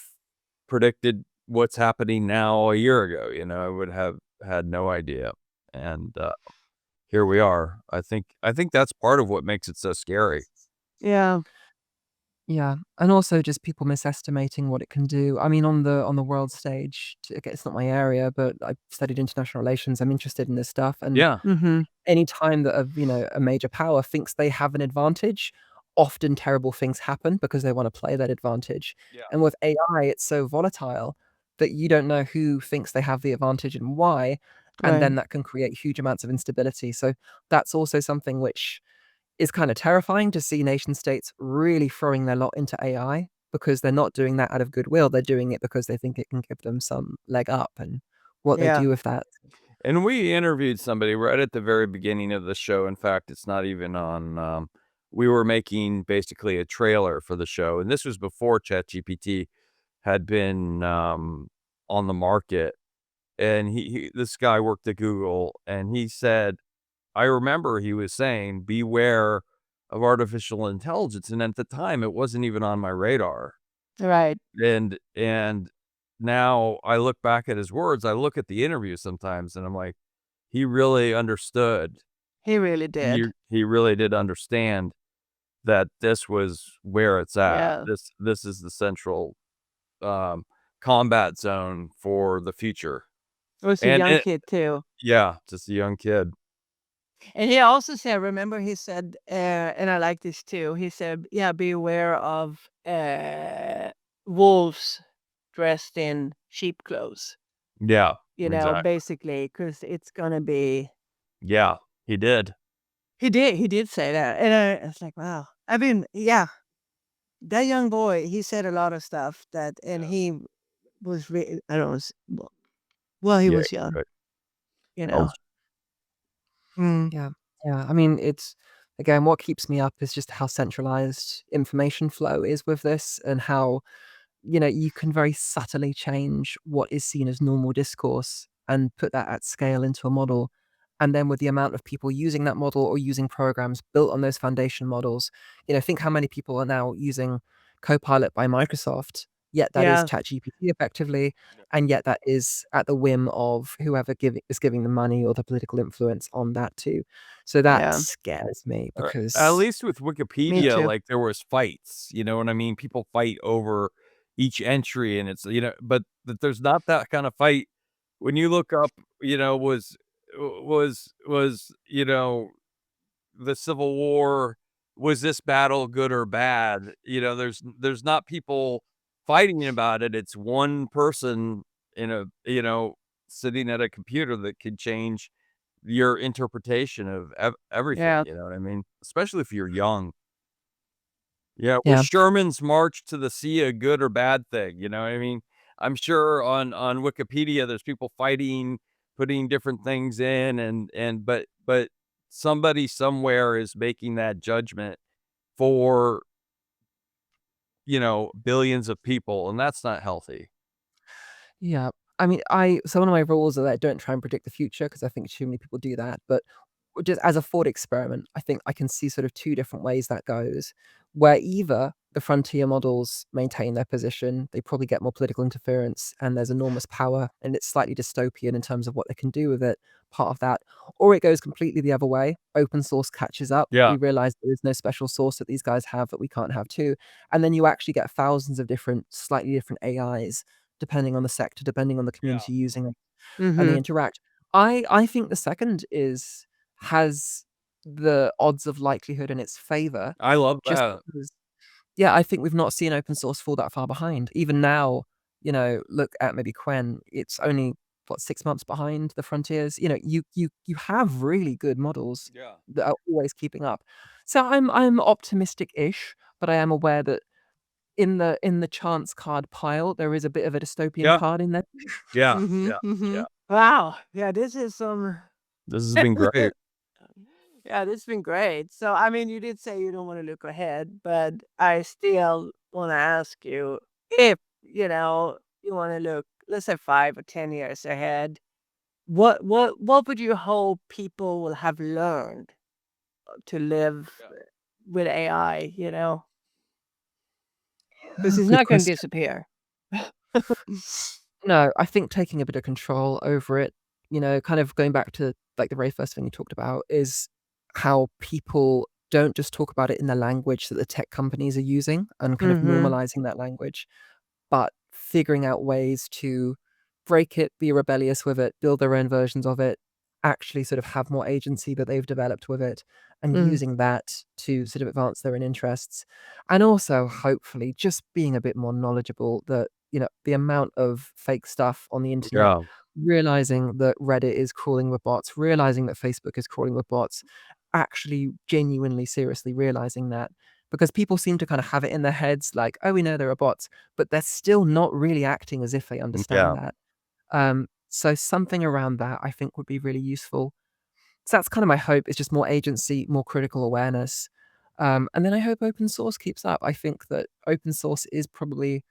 S2: predicted what's happening now a year ago, I would have had no idea, and, here we are. I think that's part of what makes it so scary.
S1: Yeah,
S3: Yeah, and also just people misestimating what it can do. I mean, on the world stage, again, it's not my area, but I've studied international relations. I'm interested in this stuff, and
S2: Yeah,
S1: mhm,
S3: any time that a major power thinks they have an advantage, often terrible things happen because they wanna play that advantage.
S2: yeah.
S3: And with AI, it's so volatile that you don't know who thinks they have the advantage and why, and
S1: right,
S3: then that can create huge amounts of instability. So that's also something which is kinda terrifying to see nation states really throwing their lot into AI because they're not doing that out of goodwill, they're doing it because they think it can give them some leg up, and what they
S1: yeah,
S3: do with that.
S2: And we interviewed somebody right at the very beginning of the show. In fact, it's not even on, we were making basically a trailer for the show, and this was before ChatGPT had been, on the market, and he this guy worked at Google, and he said I remember he was saying, "Beware of artificial intelligence," and at the time, it wasn't even on my radar,
S1: right.
S2: and now I look back at his words, I look at the interview sometimes, and I'm like, he really understood.
S1: He really
S2: He
S1: did.
S2: he really did understand that this was where it's at.
S1: Yeah.
S2: This is the central, um, combat zone for the future.
S1: It was a
S2: And
S1: young
S2: it
S1: kid too.
S2: Yeah, just a young kid.
S1: And he also said, remember he said, and I like this too, he said, "Yeah, be aware of, wolves dressed in sheep clothes,"
S2: Yeah, exactly.
S1: basically, because it's gonna be.
S2: Yeah, he did.
S1: He did say that, and I was like, "Wow." I mean, yeah, that young boy, he said a lot of stuff that and
S2: Yeah.
S1: he was I don't know, well, he
S2: Yeah,
S1: was young,
S2: right.
S1: you
S2: Oh,
S1: know? Mm,
S3: Yeah, yeah. I mean, it's again, what keeps me up is just how centralized information flow is with this and how, you can very subtly change what is seen as normal discourse and put that at scale into a model. And then with the amount of people using that model or using programs built on those foundation models, think how many people are now using Copilot by Microsoft, yet that is
S1: Yeah,
S3: ChatGPT effectively, and yet that is at the whim of whoever is giving the money or the political influence on that too. So that
S1: yeah,
S3: scares me
S2: At
S3: because
S2: least with
S1: me
S2: Wikipedia,
S1: too.
S2: like, there was fights, you know what I mean? People fight over each entry, and it's, but that there's not that kind of fight when you look up, the Civil War, was this battle good or bad? There's not people fighting about it. It's one person in a, sitting at a computer that could change your interpretation of everything,
S1: Yeah.
S2: you know what I mean? Especially if you're young. Yeah, was
S3: yeah.
S2: Sherman's march to the sea a good or bad thing, you know what I mean? I'm sure on Wikipedia, there's people fighting, putting different things in, but somebody somewhere is making that judgment for, billions of people, and that's not healthy.
S3: Yeah. I mean, so one of my rules is that I don't try and predict the future because I think too many people do that. But just as a thought experiment, I think I can see sort of two different ways that goes, where either the frontier models maintain their position, they probably get more political interference, and there's enormous power, and it's slightly dystopian in terms of what they can do with it, part of that, or it goes completely the other way. Open source catches up.
S2: Yeah,
S3: We realize there is no special source that these guys have that we can't have too. And then you actually get thousands of different, slightly different AIs depending on the sector, depending on the
S2: yeah,
S3: community using it, and they
S1: Mhm.
S3: interact. I think the second has the odds of likelihood in its favor
S2: I love
S3: just
S2: that.
S3: because yeah, I think we've not seen open source fall that far behind. Even now, look at maybe Quen, it's only, what, 6 months behind the frontiers? You have really good models
S2: Yeah.
S3: that are always keeping up. So I'm optimistic-ish, but I am aware that in the chance card pile, there is a bit of a dystopian
S2: Yeah,
S3: card in there.
S2: yeah,
S1: Mhm,
S2: yeah, yeah.
S1: mhm. Wow. Yeah, this is
S2: This has been great.
S1: Yeah, this has been great. So, I mean, you did say you don't wanna look ahead, but I still wanna ask you if, you wanna look, let's say, 5 or 10 years ahead, what would you hope people will have learned to live
S2: Yeah.
S1: with AI, you know? Because
S3: Oh,
S1: it's
S3: good
S1: not gonna
S3: question.
S1: disappear.
S3: No, I think taking a bit of control over it, kind of going back to, like, the very first thing you talked about is how people don't just talk about it in the language that the tech companies are using and kind of
S1: Mhm.
S3: normalizing that language, but figuring out ways to break it, be rebellious with it, build their own versions of it, actually sort of have more agency that they've developed with it, and
S1: Mhm.
S3: using that to sort of advance their own interests. And also, hopefully, just being a bit more knowledgeable that, the amount of fake stuff on the internet,
S2: Yeah.
S3: realizing that Reddit is crawling with bots, realizing that Facebook is crawling with bots, actually genuinely, seriously realizing that. Because people seem to kind of have it in their heads like, oh, we know there are bots, but they're still not really acting as if they understand
S2: Yeah.
S3: that. So something around that I think would be really useful. So that's kind of my hope, is just more agency, more critical awareness. And then I hope open source keeps up. I think that open source is probably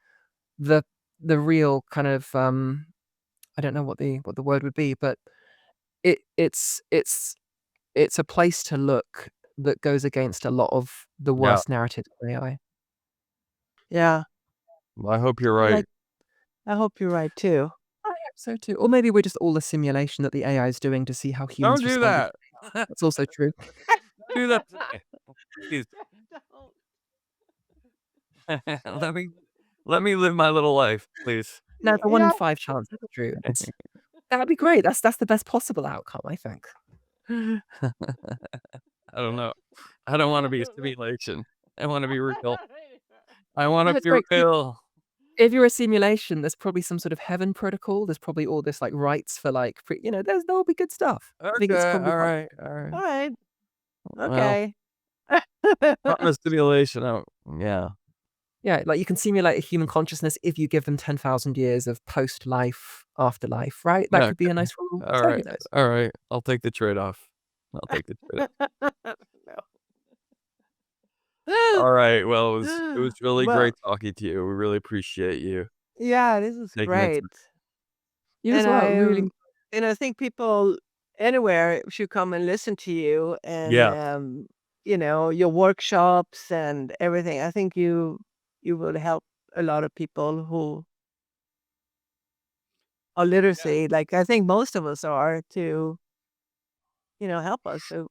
S3: the the real kind of I don't know what the word would be, but it's a place to look that goes against a lot of the
S2: Yeah.
S3: worst narratives of AI.
S1: Yeah.
S2: Well, I hope you're
S1: Like,
S2: right.
S1: I hope you're right too.
S3: I hope so too. Or maybe we're just all a simulation that the AI is doing to see how
S2: Don't
S3: humans
S2: do
S3: respond.
S2: that.
S3: That's also true.
S2: Don't do that to me. Please.
S1: Don't.
S2: Let me let me live my little life, please.
S3: Now, the 1 in
S1: Yeah.
S3: 5 chance it's true. That'd be great. That's the best possible outcome, I think.
S2: I don't know. I don't wanna be a simulation. I wanna be real. I
S3: No,
S2: wanna
S3: it's
S2: be
S3: great 'cause
S2: real.
S3: if you're a simulation, there's probably some sort of heaven protocol. There's probably all this, like, rights for, like, there'll be good stuff. I think it's
S2: Okay,
S3: probably quite
S2: alright, alright.
S1: Alright.
S2: Well,
S1: Okay.
S2: not in a simulation, yeah.
S3: yeah, like, you can simulate a human consciousness if you give them 10,000 years of post-life, afterlife, right? That
S2: Okay.
S3: could be a nice rule. So who
S2: Alright,
S3: knows?
S2: alright. I'll take the trade-off. I'll take the trade-off.
S1: No.
S2: Alright, well, it was really
S1: Well,
S2: great talking to you. We really appreciate you
S1: yeah, this is
S2: taking the time.
S1: great.
S3: You as
S1: And
S3: well, really
S1: I think people anywhere should come and listen to you and
S2: Yeah.
S1: your workshops and everything. I think you will help a lot of people who are literacy. Like I think most of us are to help us. So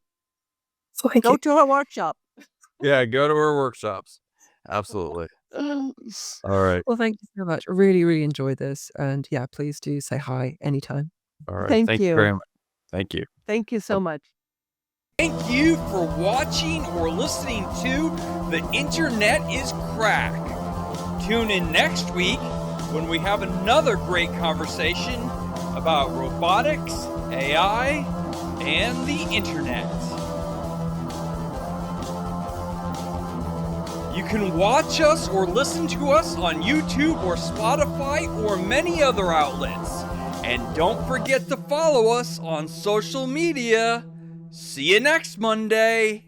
S3: So thank
S1: go
S3: you.
S1: to our workshop.
S2: Yeah, go to our workshops. Absolutely. All right.
S3: Well, thank you so much. I really, really enjoyed this. And yeah, please do say hi anytime.
S2: All right.
S1: Thank
S2: Thank you very
S1: you.
S2: much. Thank you.
S1: Thank you so much.
S2: Thank you for watching or listening to The Internet is Crack. Tune in next week when we have another great conversation about robotics, AI, and the internet. You can watch us or listen to us on YouTube or Spotify or many other outlets. And don't forget to follow us on social media. See you next Monday.